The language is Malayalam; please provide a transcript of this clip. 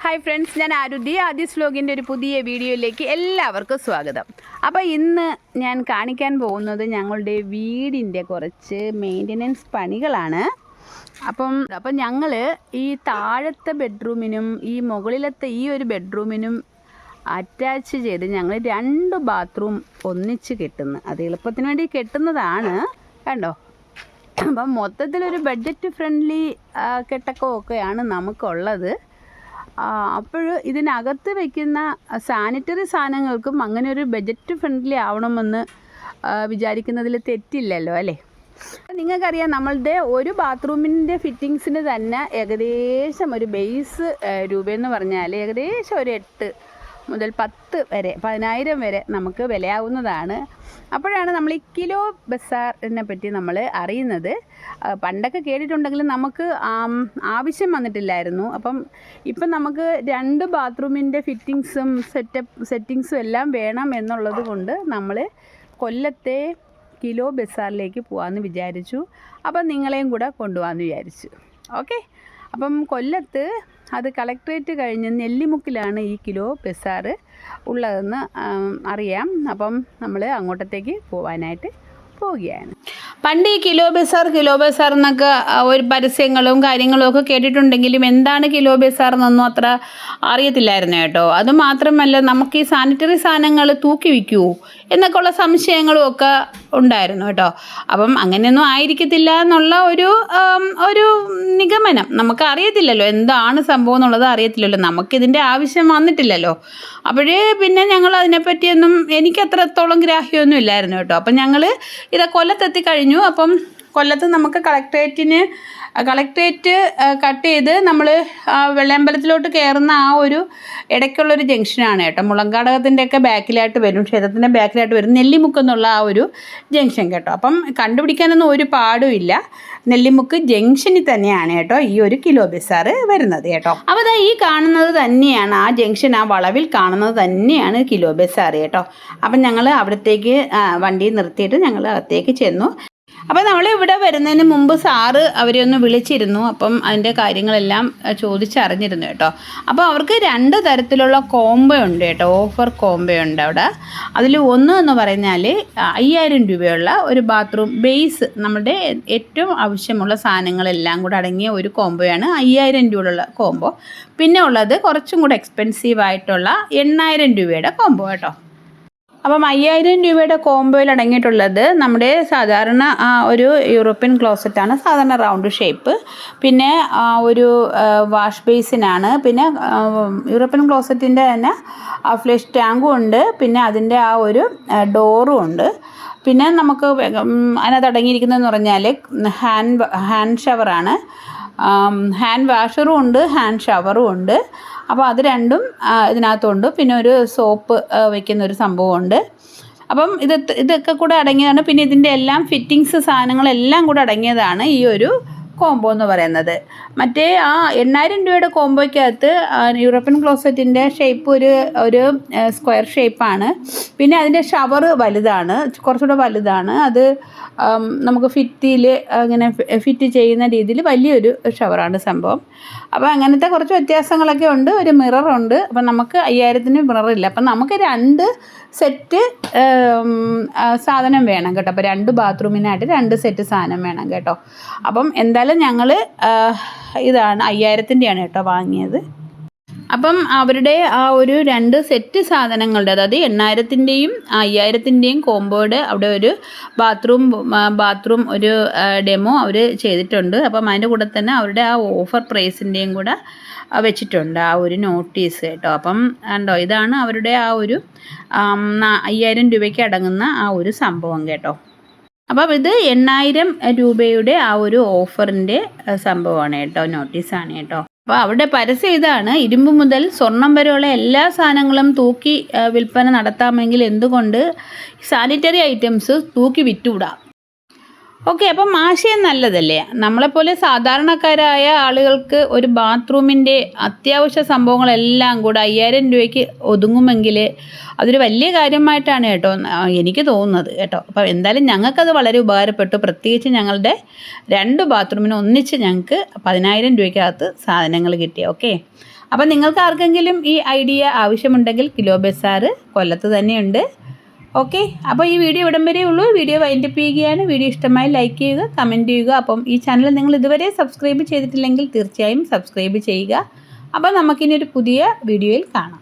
ഹായ് ഫ്രണ്ട്സ്, ഞാൻ ആരുതി. ആദിസ് വ്ലോഗിൻ്റെ ഒരു പുതിയ വീഡിയോയിലേക്ക് എല്ലാവർക്കും സ്വാഗതം. അപ്പോൾ ഇന്ന് ഞാൻ കാണിക്കാൻ പോകുന്നത് ഞങ്ങളുടെ വീടിൻ്റെ കുറച്ച് മെയിൻ്റനൻസ് പണികളാണ്. അപ്പം ഞങ്ങൾ ഈ താഴത്തെ ബെഡ്റൂമിനും ഈ മുകളിലത്തെ ഈ ഒരു ബെഡ്റൂമിനും അറ്റാച്ച് ചെയ്ത് ഞങ്ങൾ 2 ബാത്റൂം ഒന്നിച്ച് കെട്ടുന്നു. അത് എളുപ്പത്തിന് വേണ്ടി കെട്ടുന്നതാണ്, കണ്ടോ. അപ്പം മൊത്തത്തിലൊരു ബഡ്ജറ്റ് ഫ്രണ്ട്ലി കെട്ടക്കമൊക്കെയാണ് നമുക്കുള്ളത്. അപ്പോൾ ഇതിനകത്ത് വയ്ക്കുന്ന സാനിറ്ററി സാധനങ്ങൾക്കും അങ്ങനെ ഒരു ബഡ്ജറ്റ് ഫ്രണ്ട്ലി ആവണമെന്ന് വിചാരിക്കുന്നതിൽ തെറ്റില്ലല്ലോ, അല്ലേ? നിങ്ങൾക്കറിയാം, നമ്മളുടെ ഒരു ബാത്റൂമിൻ്റെ ഫിറ്റിങ്സിന് തന്നെ ഏകദേശം ഒരു ബേസ് രൂപയെന്ന് പറഞ്ഞാൽ ഏകദേശം ഒരു 8 മുതൽ 10 വരെ 10,000 വരെ നമുക്ക് വിലയാവുന്നതാണ്. അപ്പോഴാണ് നമ്മൾ ഈ കിലോ ബസാറിനെ പറ്റി നമ്മൾ അറിയുന്നത്. പണ്ടൊക്കെ കേട്ടിട്ടുണ്ടെങ്കിലും നമുക്ക് ആവശ്യം വന്നിട്ടില്ലായിരുന്നു. ഇപ്പം നമുക്ക് 2 ബാത്റൂമിൻ്റെ ഫിറ്റിങ്സും സെറ്റിങ്സും എല്ലാം വേണം എന്നുള്ളത് കൊണ്ട് നമ്മൾ കൊല്ലത്തെ കിലോ ബസാറിലേക്ക് പോകാമെന്ന് വിചാരിച്ചു. അപ്പം നിങ്ങളെയും കൂടെ കൊണ്ടുപോകാമെന്ന് വിചാരിച്ചു. ഓക്കെ. അപ്പം കൊല്ലത്ത് അത് കളക്ട്രേറ്റ് കഴിഞ്ഞ് നെല്ലിമുക്കിലാണ് ഈ കിലോ ബസാർ ഉള്ളതെന്ന് അറിയാം. അപ്പം നമ്മൾ അങ്ങോട്ടത്തേക്ക് പോകാനായിട്ട് പോവുകയാണ്. പണ്ട് ഈ കിലോ ബസാർ എന്നൊക്കെ ഒരു പരസ്യങ്ങളും കാര്യങ്ങളും ഒക്കെ കേട്ടിട്ടുണ്ടെങ്കിലും എന്താണ് കിലോ ബസാർ എന്നൊന്നും അത്ര അറിയത്തില്ലായിരുന്നു കേട്ടോ. അതുമാത്രമല്ല, നമുക്ക് ഈ സാനിറ്ററി സാധനങ്ങൾ തൂക്കി വിൽക്കുമോ എന്നൊക്കെ ഉള്ള സംശയങ്ങളും ഒക്കെ ഉണ്ടായിരുന്നു കേട്ടോ. അപ്പം അങ്ങനെയൊന്നും ആയിരിക്കത്തില്ല എന്നുള്ള ഒരു നിഗമനം. നമുക്ക് അറിയത്തില്ലല്ലോ എന്താണ് സംഭവം എന്നുള്ളത്, അറിയത്തില്ലല്ലോ, നമുക്കിതിൻ്റെ ആവശ്യം വന്നിട്ടില്ലല്ലോ. അപ്പോഴേ പിന്നെ ഞങ്ങൾ അതിനെപ്പറ്റിയൊന്നും എനിക്കത്രത്തോളം ഗ്രാഹ്യമൊന്നും ഇല്ലായിരുന്നു കേട്ടോ. അപ്പം ഞങ്ങൾ ഇത് കൊല്ലത്തെത്തി കഴിഞ്ഞു. അപ്പം കൊല്ലത്ത് നമുക്ക് കളക്ട്രേറ്റ് കട്ട് ചെയ്ത് നമ്മൾ വെള്ളയമ്പലത്തിലോട്ട് കയറുന്ന ആ ഒരു ഇടയ്ക്കുള്ളൊരു ജംഗ്ഷനാണ് കേട്ടോ. മുളങ്കാടകത്തിൻ്റെയൊക്കെ ബാക്കിലായിട്ട് വരും, ക്ഷേത്രത്തിൻ്റെ ബാക്കിലായിട്ട് വരും നെല്ലിമുക്ക് എന്നുള്ള ആ ഒരു ജംഗ്ഷൻ കേട്ടോ. അപ്പം കണ്ടുപിടിക്കാനൊന്നും ഒരു പാടും ഇല്ല. നെല്ലിമുക്ക് ജംഗ്ഷനിൽ തന്നെയാണ് കേട്ടോ ഈ ഒരു കിലോ ബസാർ വരുന്നത് കേട്ടോ. അപ്പോൾ ഈ കാണുന്നത് തന്നെയാണ് ആ ജംഗ്ഷൻ, ആ വളവിൽ കാണുന്നത് തന്നെയാണ് കിലോ ബസാർ കേട്ടോ. അപ്പം ഞങ്ങൾ അവിടത്തേക്ക് വണ്ടി നിർത്തിയിട്ട് ഞങ്ങൾ അകത്തേക്ക് ചെന്നു. അപ്പോൾ നമ്മൾ ഇവിടെ വരുന്നതിന് മുമ്പ് സാറ് അവരെ ഒന്ന് വിളിച്ചിരുന്നു. അപ്പം അതിൻ്റെ കാര്യങ്ങളെല്ലാം ചോദിച്ചറിഞ്ഞിരുന്നു കേട്ടോ. അപ്പോൾ അവർക്ക് 2 തരത്തിലുള്ള കോംബോ ഉണ്ട് കേട്ടോ, ഓഫർ കോംബോ ഉണ്ട് അവിടെ. അതിൽ ഒന്ന് എന്ന് പറഞ്ഞാൽ 5,000 രൂപയുള്ള ഒരു ബാത്റൂം ബേസ്, നമ്മുടെ ഏറ്റവും ആവശ്യമുള്ള സാധനങ്ങളെല്ലാം കൂടെ അടങ്ങിയ ഒരു കോംബോയാണ് 5,000 രൂപയുള്ള കോംബോ. പിന്നെ ഉള്ളത് കുറച്ചും കൂടെ എക്സ്പെൻസീവ് ആയിട്ടുള്ള 8,000 രൂപയുടെ കോംബോ കേട്ടോ. അപ്പം 5,000 രൂപയുടെ കോംബോയിൽ അടങ്ങിയിട്ടുള്ളത് നമ്മുടെ സാധാരണ ഒരു യൂറോപ്യൻ ക്ലോസറ്റാണ്, സാധാരണ റൗണ്ട് ഷേപ്പ്. പിന്നെ ഒരു വാഷ് ബേസിനാണ്. പിന്നെ യൂറോപ്യൻ ക്ലോസറ്റിൻ്റെ തന്നെ ഫ്ലഷ് ടാങ്കും ഉണ്ട്. പിന്നെ അതിൻ്റെ ആ ഒരു ഡോറും ഉണ്ട്. പിന്നെ നമുക്ക് അതിനകത്ത് അടങ്ങിയിരിക്കുന്നതെന്ന് പറഞ്ഞാൽ ഹാൻഡ് ഷവറാണ്. ഹാൻഡ് വാഷറും ഉണ്ട്, ഹാൻഡ് ഷവറും ഉണ്ട്. അപ്പോൾ അത് രണ്ടും ഇതിനകത്തുണ്ട്. പിന്നെ ഒരു സോപ്പ് വയ്ക്കുന്നൊരു സംഭവമുണ്ട്. അപ്പം ഇതൊക്കെ കൂടെ അടങ്ങിയതാണ്. പിന്നെ ഇതിൻ്റെ എല്ലാം ഫിറ്റിങ്സ് സാധനങ്ങളെല്ലാം കൂടെ അടങ്ങിയതാണ് ഈ ഒരു കോംബോ എന്ന് പറയുന്നത്. മറ്റേ 8,000 രൂപയുടെ കോംബോയ്ക്കകത്ത് യൂറോപ്യൻ ക്ലോസറ്റിൻ്റെ ഷേപ്പ് ഒരു സ്ക്വയർ ഷേപ്പാണ്. പിന്നെ അതിൻ്റെ ഷവർ വലുതാണ്, കുറച്ചുകൂടെ വലുതാണ്. അത് നമുക്ക് അങ്ങനെ ഫിറ്റ് ചെയ്യുന്ന രീതിയിൽ വലിയൊരു ഷവറാണ് സംഭവം. അപ്പോൾ അങ്ങനത്തെ കുറച്ച് വ്യത്യാസങ്ങളൊക്കെ ഉണ്ട്. ഒരു മിററുണ്ട്. അപ്പം നമുക്ക് 5,000-ന് മിററില്ല. അപ്പം നമുക്ക് 2 സെറ്റ് സാധനം വേണം കേട്ടോ. അപ്പോൾ 2 ബാത്റൂമിനായിട്ട് 2 സെറ്റ് സാധനം വേണം കേട്ടോ. അപ്പം എന്തായാലും ഞങ്ങൾ ഇതാണ് 5,000-ൻ്റെയാണ് കേട്ടോ വാങ്ങിയത്. അപ്പം അവരുടെ ആ ഒരു 2 സെറ്റ് സാധനങ്ങളുടെ, അതായത് 8,000-ൻ്റെയും 5,000-ൻ്റെയും കോംബോയുടെ അവിടെ ഒരു ബാത്റൂം ഒരു ഡെമോ അവർ ചെയ്തിട്ടുണ്ട്. അപ്പം അതിൻ്റെ കൂടെ തന്നെ അവരുടെ ആ ഓഫർ പ്രൈസിൻ്റെയും കൂടെ വെച്ചിട്ടുണ്ട് ആ ഒരു നോട്ടീസ് കേട്ടോ. അപ്പം കണ്ടോ, ഇതാണ് അവരുടെ ആ ഒരു 5,000 രൂപയ്ക്ക് അടങ്ങുന്ന ആ ഒരു സംഭവം കേട്ടോ. അപ്പം ഇത് 8,000 രൂപയുടെ ആ ഒരു ഓഫറിൻ്റെ സംഭവമാണ് കേട്ടോ, നോട്ടീസാണ് കേട്ടോ. അപ്പോൾ അവിടെ പരസ്യം ഇതാണ്: ഇരുമ്പ് മുതൽ സ്വർണം വരെയുള്ള എല്ലാ സാധനങ്ങളും തൂക്കി വിൽപ്പന നടത്താമെങ്കിൽ എന്തുകൊണ്ട് സാനിറ്ററി ഐറ്റംസ് തൂക്കി വിറ്റുകൂടാ? ഓക്കെ. അപ്പം ആശയം നല്ലതല്ലേ? നമ്മളെപ്പോലെ സാധാരണക്കാരായ ആളുകൾക്ക് ഒരു ബാത്റൂമിൻ്റെ അത്യാവശ്യ സംഭവങ്ങളെല്ലാം കൂടെ 5,000 രൂപയ്ക്ക് ഒതുങ്ങുമെങ്കിൽ അതൊരു വലിയ കാര്യമായിട്ടാണ് കേട്ടോ എനിക്ക് തോന്നുന്നത് കേട്ടോ. അപ്പോൾ എന്തായാലും ഞങ്ങൾക്കത് വളരെ ഉപകാരപ്പെട്ടു. പ്രത്യേകിച്ച് ഞങ്ങളുടെ 2 ബാത്റൂമിന് ഒന്നിച്ച് ഞങ്ങൾക്ക് 10,000 രൂപയ്ക്കകത്ത് സാധനങ്ങൾ കിട്ടി. ഓക്കെ. അപ്പോൾ നിങ്ങൾക്ക് ആർക്കെങ്കിലും ഈ ഐഡിയ ആവശ്യമുണ്ടെങ്കിൽ കിലോ ബസാർ കൊല്ലത്ത് തന്നെയുണ്ട്. ഓക്കെ, അപ്പോൾ ഈ വീഡിയോ ഇവിടം വരെ ഉള്ളൂ. വീഡിയോ വൈൻഡപ്പ് ചെയ്യുകയാണ്. വീഡിയോ ഇഷ്ടമായി ലൈക്ക് ചെയ്യുക, കമൻറ്റ് ചെയ്യുക. അപ്പം ഈ ചാനൽ നിങ്ങൾ ഇതുവരെ സബ്സ്ക്രൈബ് ചെയ്തിട്ടില്ലെങ്കിൽ തീർച്ചയായും സബ്സ്ക്രൈബ് ചെയ്യുക. അപ്പോൾ നമുക്കിനി ഒരു പുതിയ വീഡിയോയിൽ കാണാം.